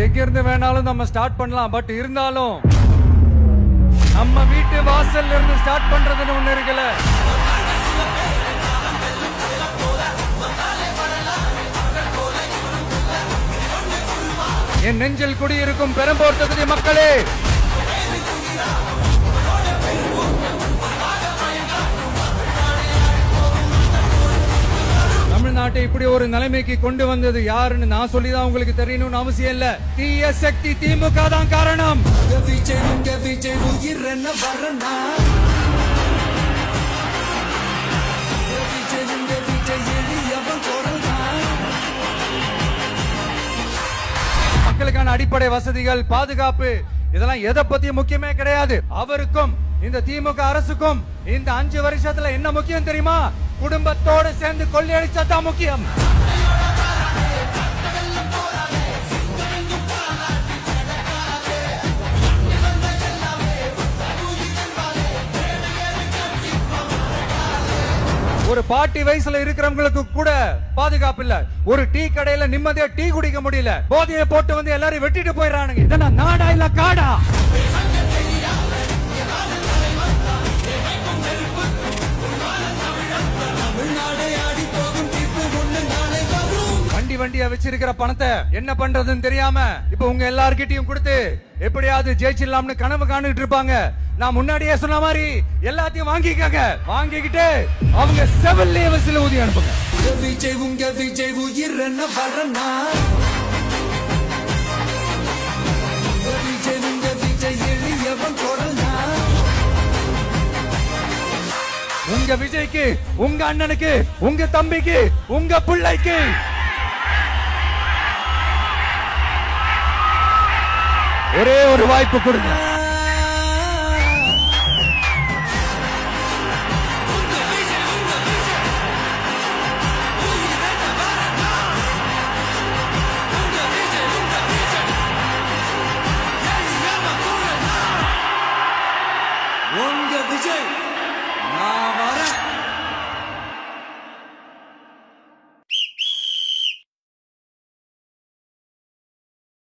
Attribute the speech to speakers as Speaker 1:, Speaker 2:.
Speaker 1: எங்க இருந்து வேணாலும் நம்ம ஸ்டார்ட் பண்ணலாம். பட் இருந்தாலும் நம்ம வீட்டு வாசல்ல இருந்து ஸ்டார்ட் பண்றதுன்னு ஒண்ணு இருக்குல்ல. என் நெஞ்சில் குடியிருக்கும் பெரம்பூர் தொகுதி மக்களே, தமிழ்நாட்டை இப்படி ஒரு நிலைமைக்கு கொண்டு வந்தது யாருன்னு நான் சொல்லிதான் உங்களுக்கு தெரியணும்னு அவசியம் இல்ல. தீய சக்தி திமுக தான் காரணம். மக்களுக்கான அடிப்படை வசதிகள், பாதுகாப்பு, இதெல்லாம் எதை பத்தியும் முக்கியமே கிடையாது. அவருக்கும் இந்த திமுக அரசுக்கும் இந்த 5 வருஷத்துல என்ன முக்கியம் தெரியுமா? குடும்பத்தோடு சேர்ந்து கொள்ளையடிச்சா முக்கியம். ஒரு பாட்டி வயசுல இருக்கிறவங்களுக்கு கூட பாதுகாப்பு இல்ல. ஒரு டீ கடையில நிம்மதியா டீ குடிக்க முடியல. போதையை போட்டு வந்து எல்லாரும் வெட்டிட்டு போயிடறானுங்க. இதெல்லாம் நாடா இல்ல காடா? வண்டியா வச்சிருக்கிற பணத்தை என்ன பண்றதுன்னு தெரியாம இப்ப உங்க எல்லார்கிட்டயும் கொடுத்து எப்படியாவது ஜெயிச்சிடலாம்னு கனவு காணிட்டு இருப்பாங்க. நான் முன்னாடியே சொன்ன மாதிரி எல்லாத்தையும் வாங்கிக்கங்க. வாங்கிக்கிட்டு அவங்க செவல்லே வசில ஊதி அனுப்புங்க. விஜய் உங்க விஜய் உயிர் என்ன வரனா? விஜய் உங்க விஜய் எளியவன் கொரனா? உங்க விஜய்க்கு, உங்க அண்ணனுக்கு, உங்க தம்பிக்கு, உங்க பிள்ளைக்கு ஒரே ஒரு வாய்ப்பு கொடுங்க. உங்க விஜய்